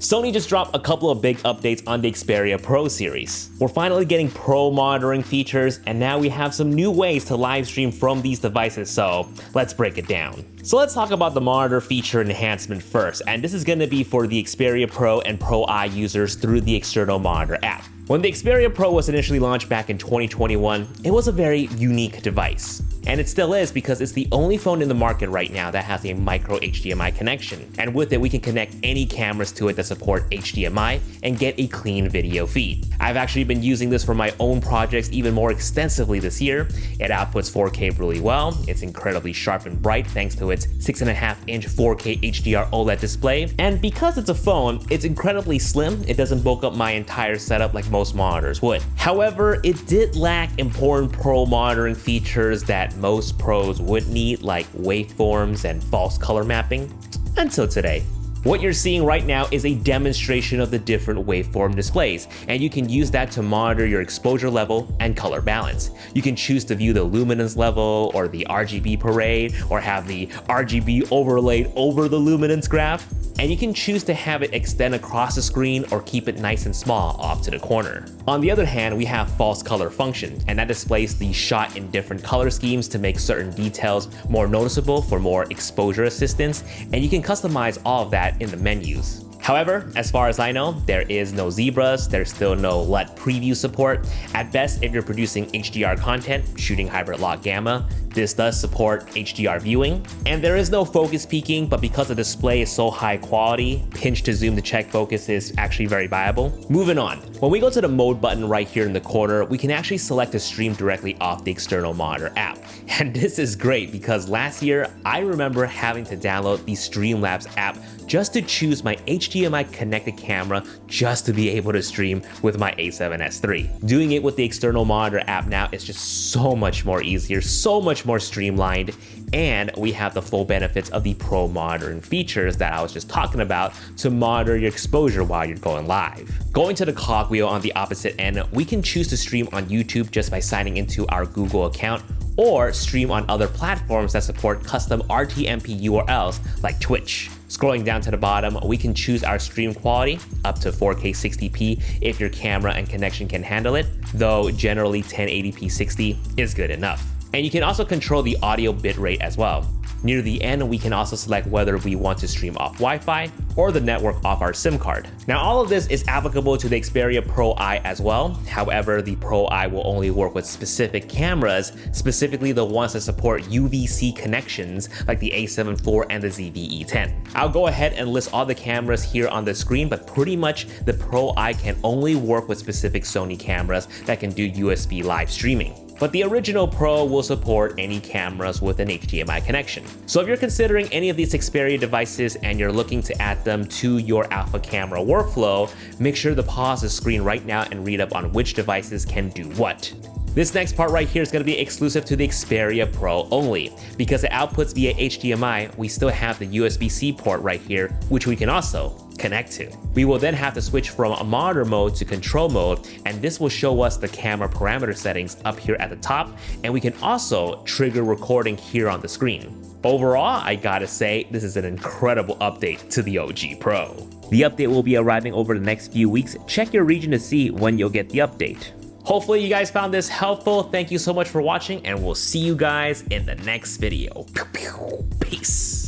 Sony just dropped a couple of big updates on the XPERIA Pro series. We're finally getting pro monitoring features, and now we have some new ways to live stream from these devices, so let's break it down. So let's talk about the monitor feature enhancement first, and this is going to be for the XPERIA Pro and Pro I users through the external monitor app. When the XPERIA Pro was initially launched back in 2021, it was a very unique device. And it still is because it's the only phone in the market right now that has a micro HDMI connection. And with it, we can connect any cameras to it that support HDMI and get a clean video feed. I've actually been using this for my own projects even more extensively this year. It outputs 4K really well. It's incredibly sharp and bright thanks to its 6.5-inch 4K HDR OLED display. And because it's a phone, it's incredibly slim. It doesn't bulk up my entire setup like most monitors would. However, it did lack important pro monitoring features that most pros would need, like waveforms and false color mapping, until today. What you're seeing right now is a demonstration of the different waveform displays, and you can use that to monitor your exposure level and color balance. You can choose to view the luminance level or the RGB parade, or have the RGB overlaid over the luminance graph. And you can choose to have it extend across the screen or keep it nice and small off to the corner. On the other hand, we have false color function, and that displays the shot in different color schemes to make certain details more noticeable for more exposure assistance, and you can customize all of that in the menus. However, as far as I know, there is no zebras, there's still no LUT preview support. At best, if you're producing HDR content, shooting hybrid log gamma, this does support HDR viewing. And there is no focus peaking, but because the display is so high quality, pinch to zoom to check focus is actually very viable. Moving on, when we go to the mode button right here in the corner, we can actually select to stream directly off the external monitor app. And this is great because last year, I remember having to download the Streamlabs app just to choose my HDMI connected camera just to be able to stream with my A7S III. Doing it with the external monitor app now is just so much more easier, so much more streamlined, and we have the full benefits of the pro monitoring features that I was just talking about to monitor your exposure while you're going live. Going to the cogwheel on the opposite end, we can choose to stream on YouTube just by signing into our Google account, or stream on other platforms that support custom RTMP URLs like Twitch. Scrolling down to the bottom, we can choose our stream quality up to 4K 60p if your camera and connection can handle it, though generally 1080p 60 is good enough. And you can also control the audio bitrate as well. Near the end, we can also select whether we want to stream off Wi-Fi or the network off our SIM card. Now, all of this is applicable to the XPERIA Pro I as well. However, the Pro I will only work with specific cameras, specifically the ones that support UVC connections like the A7 IV and the ZV-E10. I'll go ahead and list all the cameras here on the screen, but pretty much the Pro I can only work with specific Sony cameras that can do USB live streaming. But the original Pro will support any cameras with an HDMI connection. So if you're considering any of these XPERIA devices and you're looking to add them to your alpha camera workflow, make sure to pause the screen right now and read up on which devices can do what. This next part right here is going to be exclusive to the XPERIA Pro only. Because it outputs via HDMI, we still have the USB-C port right here, which we can also connect to. We will then have to switch from a monitor mode to control mode, and this will show us the camera parameter settings up here at the top, and we can also trigger recording here on the screen. Overall, I gotta say, this is an incredible update to the OG Pro. The update will be arriving over the next few weeks. Check your region to see when you'll get the update. Hopefully you guys found this helpful. Thank you so much for watching, and we'll see you guys in the next video. Peace.